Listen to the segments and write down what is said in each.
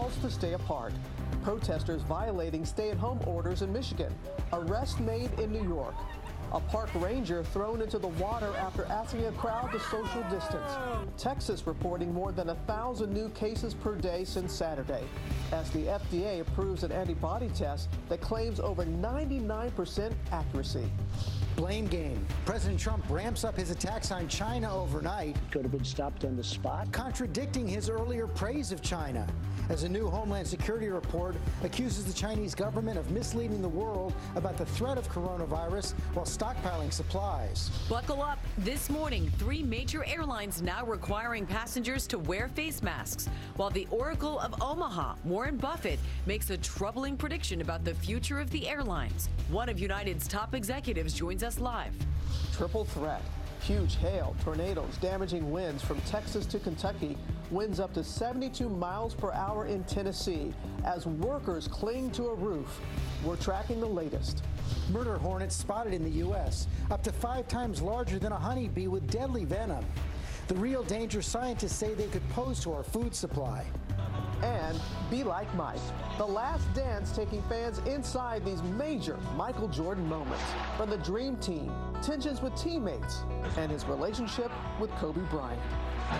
crowds to stay apart. Protesters violating stay-at-home orders in Michigan. Arrest made in New York. A park ranger thrown into the water after asking a crowd to social distance. Texas reporting more than 1,000 new cases per day since Saturday, as the FDA approves an antibody test that claims over 99% accuracy. Blame game. President Trump ramps up his attacks on China overnight. Could have been stopped on the spot. Contradicting his earlier praise of China, as a new Homeland Security report accuses the Chinese government of misleading the world about the threat of coronavirus while stockpiling supplies. Buckle up. This morning, 3 major airlines now requiring passengers to wear face masks, while the Oracle of Omaha, Warren Buffett, makes a troubling prediction about the future of the airlines. One of United's top executives joins us live. Triple threat. Huge hail, tornadoes, damaging winds from Texas to Kentucky, winds up to 72 miles per hour in Tennessee as workers cling to a roof. We're tracking the latest. Murder hornets spotted in the U.S., up to 5 times larger than a honeybee with deadly venom. The real danger scientists say they could pose to our food supply. And Be Like Mike, the last dance taking fans inside these major Michael Jordan moments. From the Dream Team, tensions with teammates, and his relationship with Kobe Bryant.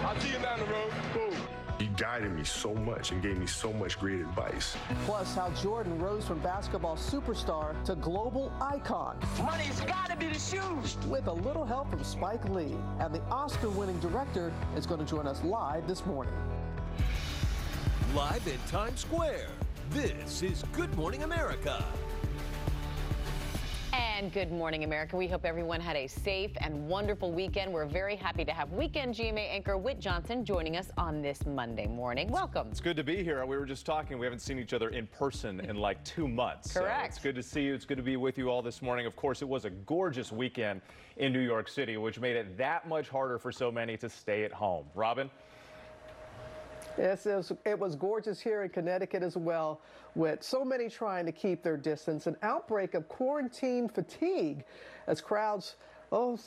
I'll see you down the road. Boom. He guided me so much and gave me so much great advice. Plus, how Jordan rose from basketball superstar to global icon. Money's gotta be the shoes. With a little help from Spike Lee. And the Oscar-winning director is going to join us live this morning. Live in Times Square, this is Good Morning America. And Good Morning America. We hope everyone had a safe and wonderful weekend. We're very happy to have Weekend GMA anchor Whit Johnson joining us on this Monday morning. Welcome. It's good to be here. We were just talking. We haven't seen each other in person in like 2 months. Correct. So it's good to see you. It's good to be with you all this morning. Of course, it was a gorgeous weekend in New York City, which made it that much harder for so many to stay at home. Robin? Yes, it was gorgeous here in Connecticut as well, with so many trying to keep their distance. An outbreak of quarantine fatigue as crowds,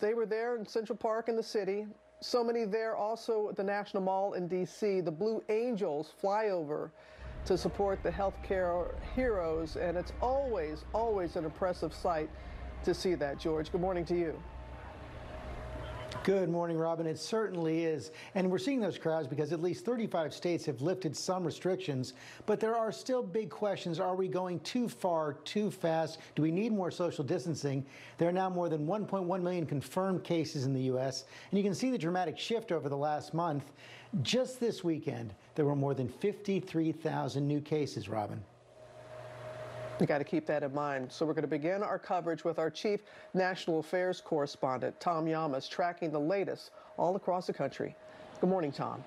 they were there in Central Park in the city. So many there also at the National Mall in D.C. The Blue Angels fly over to support the healthcare heroes, and it's always, always an impressive sight to see that, George. Good morning to you. Good morning, Robin. It certainly is. And we're seeing those crowds because at least 35 states have lifted some restrictions. But there are still big questions. Are we going too far, too fast? Do we need more social distancing? There are now more than 1.1 million confirmed cases in the U.S. And you can see the dramatic shift over the last month. Just this weekend, there were more than 53,000 new cases, Robin. We got to keep that in mind. So we're going to begin our coverage with our chief national affairs correspondent, Tom Llamas, tracking the latest all across the country. Good morning, Tom.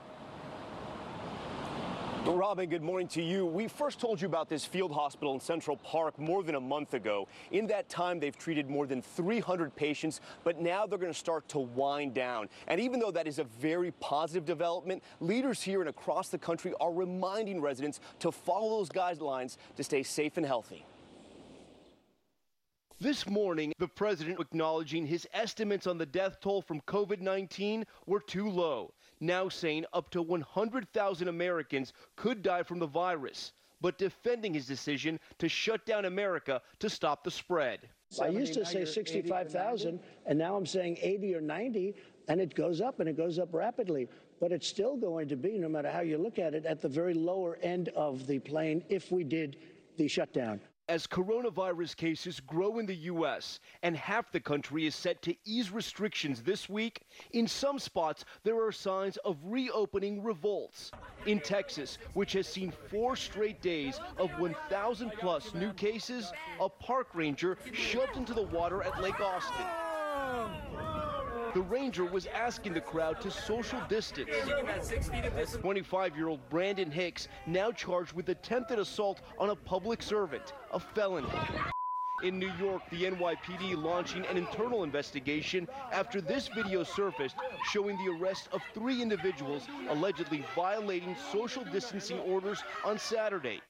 Robin, good morning to you. We first told you about this field hospital in Central Park more than a month ago. In that time, they've treated more than 300 patients, but now they're going to start to wind down. And even though that is a very positive development, leaders here and across the country are reminding residents to follow those guidelines to stay safe and healthy. This morning, the president acknowledging his estimates on the death toll from COVID-19 were too low, now saying up to 100,000 Americans could die from the virus, but defending his decision to shut down America to stop the spread. I used to say 65,000, and now I'm saying 80 or 90, and it goes up, and it goes up rapidly. But it's still going to be, no matter how you look at it, at the very lower end of the plane if we did the shutdown. As coronavirus cases grow in the U.S. and half the country is set to ease restrictions this week, in some spots there are signs of reopening revolts. In Texas, which has seen 4 straight days of 1,000+ new cases, a park ranger shoved into the water at Lake Austin. The ranger was asking the crowd to social distance. 25-year-old Brandon Hicks now charged with attempted assault on a public servant, a felony. In New York, the NYPD launching an internal investigation after this video surfaced showing the arrest of 3 individuals allegedly violating social distancing orders on Saturday.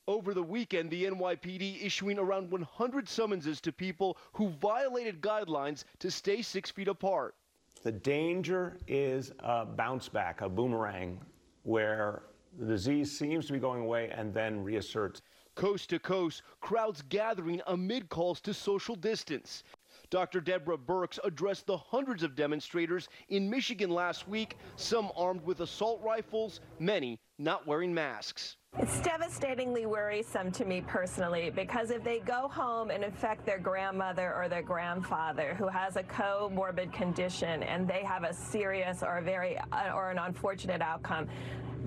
Over the weekend, the NYPD issuing around 100 summonses to people who violated guidelines to stay 6 feet apart. The danger is a bounce back, a boomerang, where The disease seems to be going away and then reasserts. Coast to coast, crowds gathering amid calls to social distance. Dr. Deborah Birx addressed the hundreds of demonstrators in Michigan last week, some armed with assault rifles, many not wearing masks. It's devastatingly worrisome to me personally, because if they go home and infect their grandmother or their grandfather who has a comorbid condition and they have a serious or an unfortunate outcome,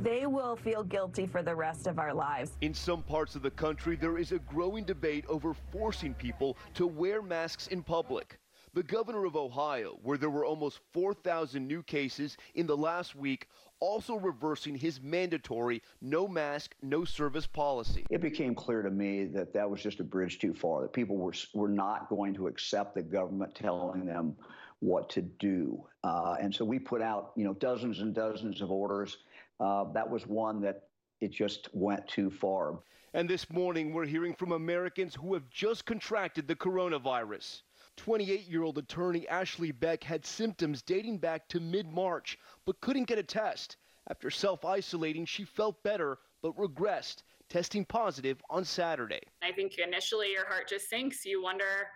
they will feel guilty for the rest of our lives. In some parts of the country, there is a growing debate over forcing people to wear masks in public. The governor of Ohio, where there were almost 4,000 new cases in the last week, also reversing his mandatory no mask, no service policy. It became clear to me that that was just a bridge too far, that people were not going to accept the government telling them what to do. And so we put out, dozens and dozens of orders. That was one that it just went too far. And this morning, we're hearing from Americans who have just contracted the coronavirus. 28-year-old attorney Ashley Beck had symptoms dating back to mid-March, but couldn't get a test. After self-isolating, she felt better, but regressed, testing positive on Saturday. I think initially your heart just sinks. You wonder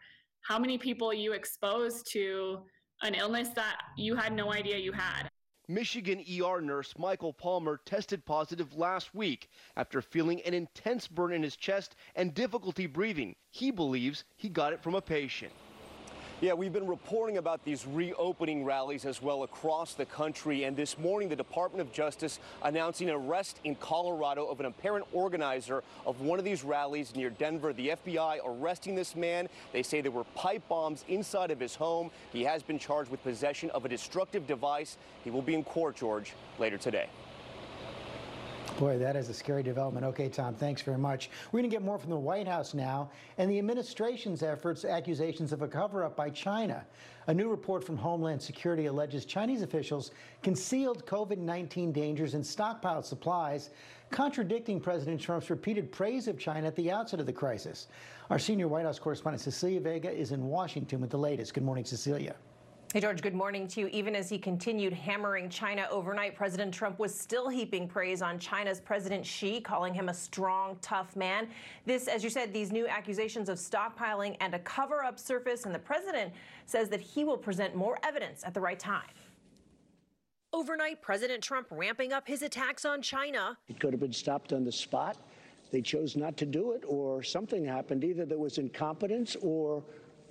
how many people you exposed to an illness that you had no idea you had. Michigan ER nurse Michael Palmer tested positive last week after feeling an intense burn in his chest and difficulty breathing. He believes he got it from a patient. Yeah, we've been reporting about these reopening rallies as well across the country. And this morning, the Department of Justice announcing an arrest in Colorado of an apparent organizer of one of these rallies near Denver. The FBI arresting this man. They say there were pipe bombs inside of his home. He has been charged with possession of a destructive device. He will be in court, George, later today. Boy, that is a scary development. Okay, Tom, thanks very much. We're going to get more from the White House now and the administration's efforts, accusations of a cover-up by China. A new report from Homeland Security alleges Chinese officials concealed COVID-19 dangers and stockpiled supplies, contradicting President Trump's repeated praise of China at the outset of the crisis. Our senior White House correspondent Cecilia Vega is in Washington with the latest. Good morning, Cecilia. Hey, George, good morning to you. Even as he continued hammering China overnight, President Trump was still heaping praise on China's President Xi, calling him a strong, tough man. This, as you said, these new accusations of stockpiling and a cover-up surface, and the president says that he will present more evidence at the right time. Overnight, President Trump ramping up his attacks on China. It could have been stopped on the spot. They chose not to do it, or something happened. Either there was incompetence or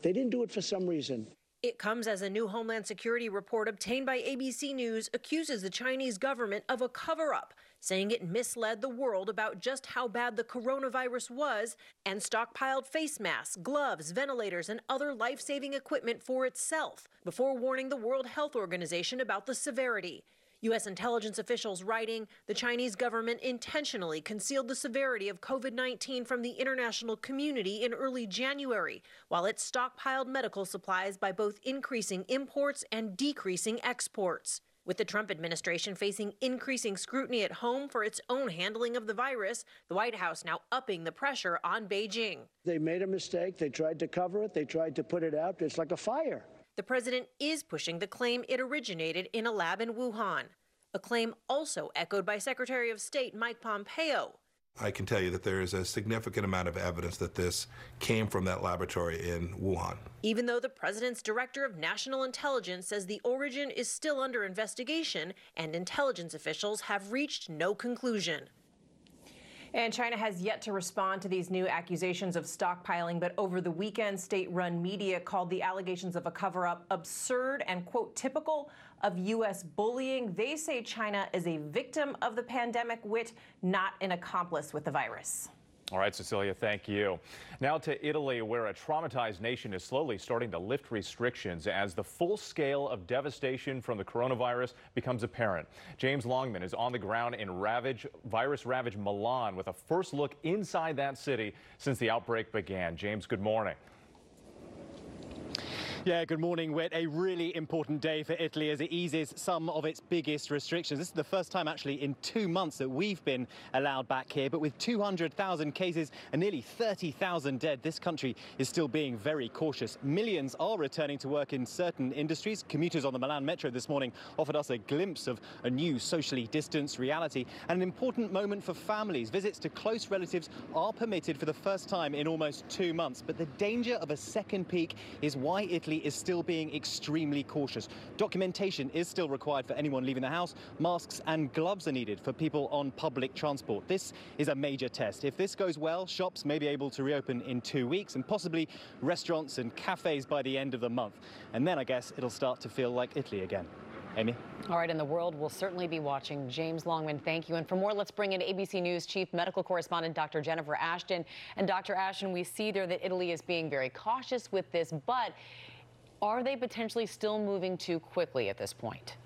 they didn't do it for some reason. It comes as a new Homeland Security report obtained by ABC News accuses the Chinese government of a cover-up, saying it misled the world about just how bad the coronavirus was and stockpiled face masks, gloves, ventilators, and other life-saving equipment for itself before warning the World Health Organization about the severity. U.S. intelligence officials writing, the Chinese government intentionally concealed the severity of COVID-19 from the international community in early January, while it stockpiled medical supplies by both increasing imports and decreasing exports. With the Trump administration facing increasing scrutiny at home for its own handling of the virus, the White House now upping the pressure on Beijing. They made a mistake. They tried to cover it. They tried to put it out. It's like a fire. The president is pushing the claim it originated in a lab in Wuhan, a claim also echoed by Secretary of State Mike Pompeo. I can tell you that there is a significant amount of evidence that this came from that laboratory in Wuhan. Even though the president's director of national intelligence says the origin is still under investigation and intelligence officials have reached no conclusion. And China has yet to respond to these new accusations of stockpiling, but over the weekend, state-run media called the allegations of a cover-up absurd and, quote, typical of U.S. bullying. They say China is a victim of the pandemic wit, not an accomplice with the virus. All right, Cecilia, thank you. Now to Italy, where a traumatized nation is slowly starting to lift restrictions as the full scale of devastation from the coronavirus becomes apparent. James Longman is on the ground in virus-ravaged Milan with a first look inside that city since the outbreak began. James, good morning. Yeah, good morning, Whit. A really important day for Italy as it eases some of its biggest restrictions. This is the first time actually in 2 months that we've been allowed back here, but with 200,000 cases and nearly 30,000 dead, this country is still being very cautious. Millions are returning to work in certain industries. Commuters on the Milan Metro this morning offered us a glimpse of a new socially distanced reality and an important moment for families. Visits to close relatives are permitted for the first time in almost 2 months, but the danger of a second peak is why Italy is still being extremely cautious. Documentation is still required for anyone leaving the house. Masks and gloves are needed for people on public transport. This is a major test. If this goes well, shops may be able to reopen in 2 weeks and possibly restaurants and cafes by the end of the month. And then I guess it'll start to feel like Italy again. Amy? All right, and the world will certainly be watching. James Longman, thank you. And for more, let's bring in ABC News Chief Medical Correspondent Dr. Jennifer Ashton. And Dr. Ashton, we see there that Italy is being very cautious with this, but are they potentially still moving too quickly at this point?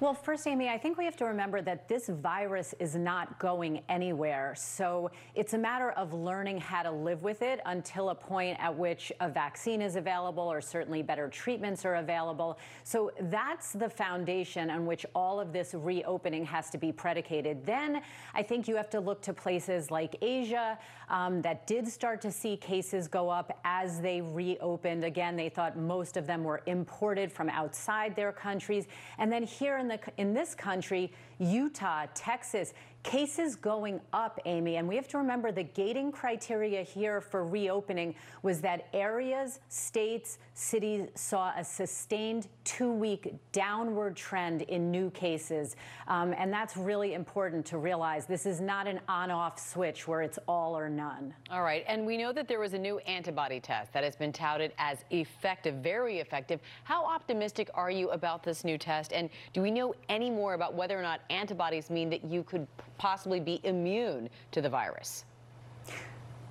Well, first, Amy, I think we have to remember that this virus is not going anywhere. So it's a matter of learning how to live with it until a point at which a vaccine is available or certainly better treatments are available. So that's the foundation on which all of this reopening has to be predicated. Then I think you have to look to places like Asia that did start to see cases go up as they reopened. Again, they thought most of them were imported from outside their countries. And then here in this country, Utah, Texas, cases going up, Amy. And we have to remember the gating criteria here for reopening was that areas, states, cities saw a sustained 2-week downward trend in new cases. And that's really important to realize. This is not an on-off switch where it's all or none. All right. And we know that there was a new antibody test that has been touted as effective, very effective. How optimistic are you about this new test? And do we know any more about whether or not antibodies mean that you could possibly be immune to the virus?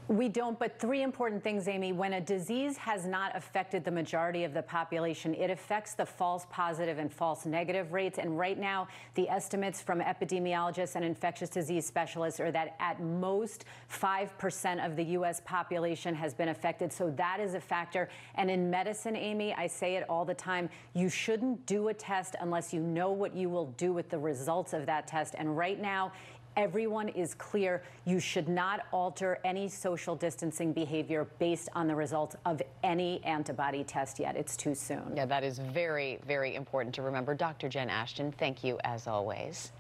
We don't, but 3 important things, Amy. When a disease has not affected the majority of the population, it affects the false positive and false negative rates. And right now, the estimates from epidemiologists and infectious disease specialists are that at most 5% of the U.S. population has been affected. So that is a factor. And in medicine, Amy, I say it all the time, you shouldn't do a test unless you know what you will do with the results of that test. And right now, everyone is clear. You should not alter any social distancing behavior based on the results of any antibody test yet. It's too soon. Yeah, that is very, very important to remember. Dr. Jen Ashton, thank you as always.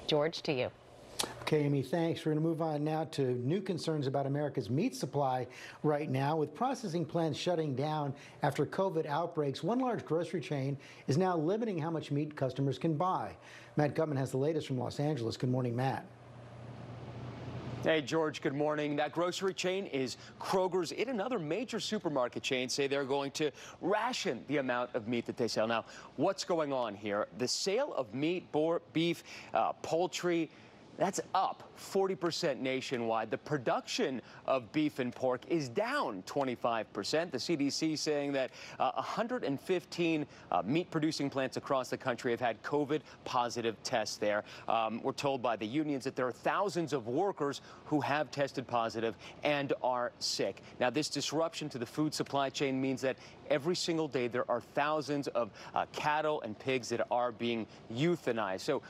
George, to you. Okay, Amy, thanks. We're going to move on now to new concerns about America's meat supply right now. With processing plants shutting down after COVID outbreaks, one large grocery chain is now limiting how much meat customers can buy. Matt Gutman has the latest from Los Angeles. Good morning, Matt. Hey, George, good morning. That grocery chain is Kroger's. It and other major supermarket chains say they're going to ration the amount of meat that they sell. Now, what's going on here? The sale of meat, beef, poultry, that's up 40% nationwide. The production of beef and pork is down 25%. The CDC saying that 115 meat-producing plants across the country have had COVID-positive tests there. We're told by the unions that there are thousands of workers who have tested positive and are sick. Now, this disruption to the food supply chain means that every single day there are thousands of cattle and pigs that are being euthanized. So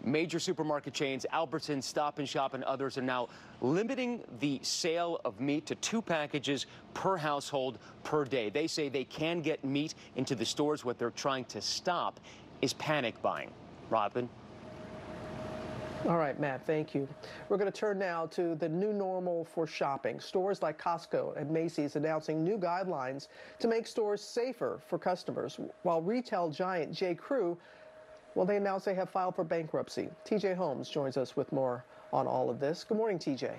major supermarket chains, Albertsons, Stop and Shop, and others are now limiting the sale of meat to 2 packages per household per day. They say they can get meat into the stores. What they're trying to stop is panic buying. Robin? All right, Matt, thank you. We're going to turn now to the new normal for shopping. Stores like Costco and Macy's announcing new guidelines to make stores safer for customers, while retail giant J.Crew, well, they announced they have filed for bankruptcy. TJ Holmes joins us with more on all of this. Good morning, TJ.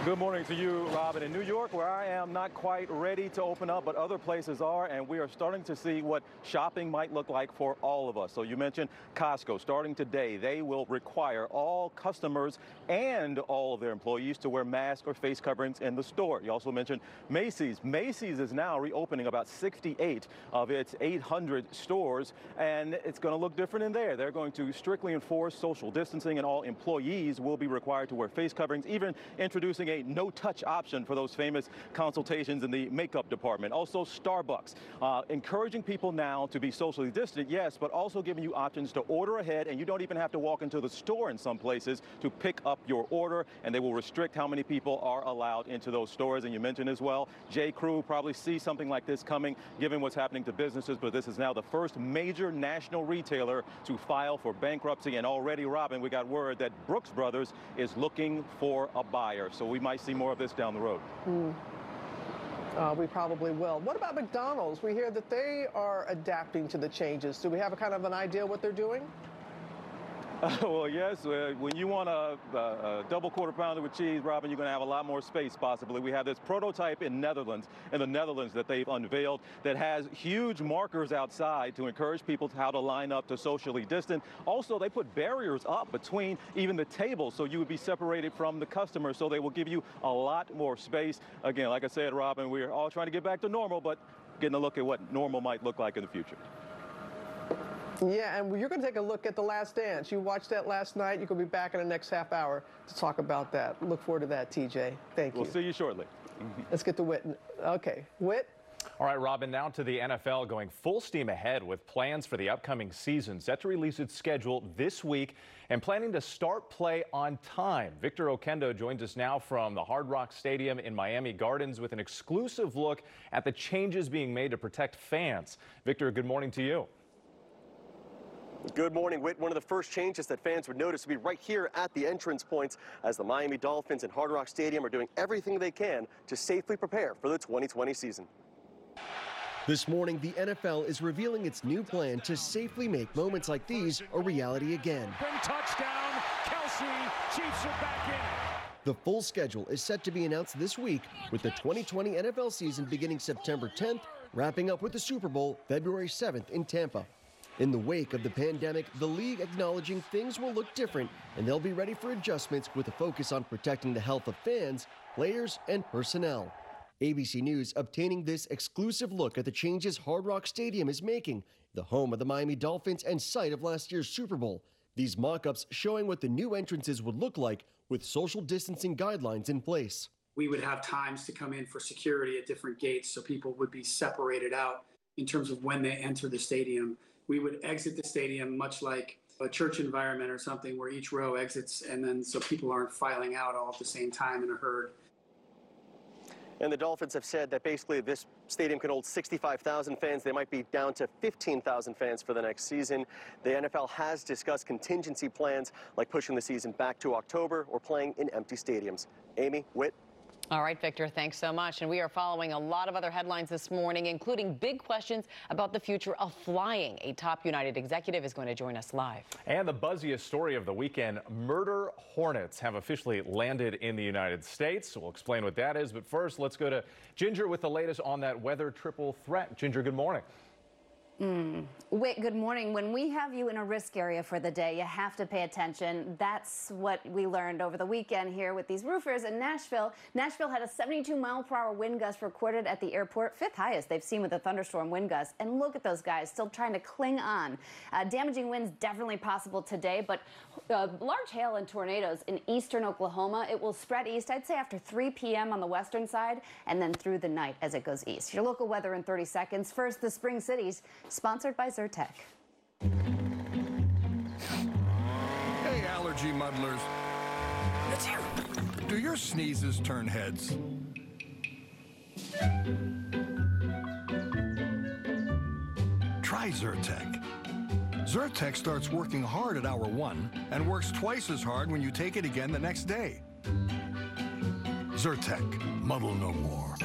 Good morning to you, Robin. In New York, where I am, not quite ready to open up, but other places are, and we are starting to see what shopping might look like for all of us. So you mentioned Costco. Starting today, they will require all customers and all of their employees to wear masks or face coverings in the store. You also mentioned Macy's. Macy's is now reopening about 68 of its 800 stores, and it's going to look different in there. They're going to strictly enforce social distancing, and all employees will be required to wear face coverings, even introducing introducing a no-touch option for those famous consultations in the makeup department. Also, Starbucks encouraging people now to be socially distant, yes, but also giving you options to order ahead, and you don't even have to walk into the store in some places to pick up your order, and they will restrict how many people are allowed into those stores. And you mentioned as well, J. Crew probably see something like this coming, given what's happening to businesses, but this is now the first major national retailer to file for bankruptcy, and already, Robin, we got word that Brooks Brothers is looking for a buyer, so we might see more of this down the road. We probably will. What about McDonald's? We hear that they are adapting to the changes. Do we have a kind of an idea what they're doing? Well, yes, when you want a double quarter pounder with cheese, Robin, you're going to have a lot more space, possibly. We have this prototype in the Netherlands that they've unveiled that has huge markers outside to encourage people how to line up to socially distant. Also, they put barriers up between even the tables so you would be separated from the customer, so they will give you a lot more space. Again, like I said, Robin, we're all trying to get back to normal, but getting a look at what normal might look like in the future. Yeah, and you're going to take a look at The Last Dance. You watched that last night. You're going to be back in the next half hour to talk about that. Look forward to that, TJ. Thank you. We'll see you shortly. Let's get to Whit. Okay, Whit. All right, Robin, now to the NFL, going full steam ahead with plans for the upcoming season, set to release its schedule this week and planning to start play on time. Victor Oquendo joins us now from the Hard Rock Stadium in Miami Gardens with an exclusive look at the changes being made to protect fans. Victor, good morning to you. Good morning, Whit. One of the first changes that fans would notice will be right here at the entrance points as the Miami Dolphins and Hard Rock Stadium are doing everything they can to safely prepare for the 2020 season. This morning, the NFL is revealing its new plan to safely make moments like these a reality again. Touchdown, Kelsey. Chiefs are back in. The full schedule is set to be announced this week, with the 2020 NFL season beginning September 10th, wrapping up with the Super Bowl February 7th in Tampa. In the wake of the pandemic, the league acknowledging things will look different, and they'll be ready for adjustments with a focus on protecting the health of fans, players, and personnel. ABC News obtaining this exclusive look at the changes Hard Rock Stadium is making, the home of the Miami Dolphins and site of last year's Super Bowl. These mock-ups showing what the new entrances would look like with social distancing guidelines in place. We would have times to come in for security at different gates, so people would be separated out in terms of when they enter the stadium. We would exit the stadium much like a church environment or something where each row exits, and then so people aren't filing out all at the same time in a herd. And the Dolphins have said that basically this stadium can hold 65,000 fans. They might be down to 15,000 fans for the next season. The NFL has discussed contingency plans like pushing the season back to October or playing in empty stadiums. Amy, Whit. All right, Victor, thanks so much. And we are following a lot of other headlines this morning, including big questions about the future of flying. A top United executive is going to join us live. And the buzziest story of the weekend, murder hornets have officially landed in the United States. We'll explain what that is. But first, let's go to Ginger with the latest on that weather triple threat. Ginger, good morning. Whit, good morning. When we have you in a risk area for the day, you have to pay attention. That's what we learned over the weekend here with these roofers in Nashville. Nashville had a 72-mile-per-hour wind gust recorded at the airport, fifth highest they've seen with a thunderstorm wind gust. And look at those guys still trying to cling on. Damaging winds definitely possible today, but large hail and tornadoes in eastern Oklahoma. It will spread east, I'd say, after 3 p.m. on the western side and then through the night as it goes east. Your local weather in 30 seconds. First, the spring cities. Sponsored by Zyrtec. Hey, allergy muddlers. It's you. Do your sneezes turn heads? Try Zyrtec. Zyrtec starts working hard at hour 1 and works twice as hard when you take it again the next day. Zyrtec. Muddle no more.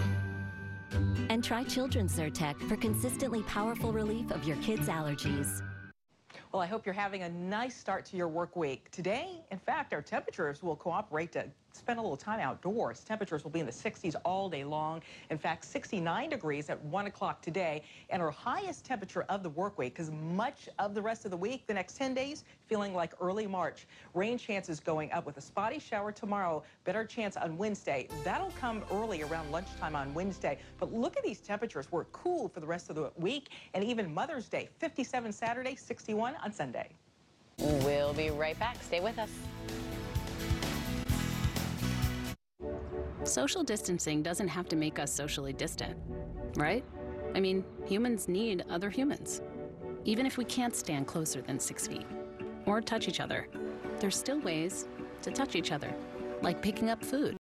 And try Children's Zyrtec for consistently powerful relief of your kids' allergies. Well, I hope you're having a nice start to your work week. Today, in fact, our temperatures will cooperate to spend a little time outdoors. Temperatures will be in the 60s all day long. In fact, 69 degrees at 1 o'clock today, and our highest temperature of the work week, because much of the rest of the week, the next 10 days, feeling like early March. Rain chances going up with a spotty shower tomorrow, better chance on Wednesday. That'll come early around lunchtime on Wednesday. But look at these temperatures. We're cool for the rest of the week, and even Mother's Day, 57 Saturday, 61 on Sunday. We'll be right back. Stay with us. Social distancing doesn't have to make us socially distant, right? I mean, humans need other humans. Even if we can't stand closer than 6 feet or touch each other, there's still ways to touch each other, like picking up food.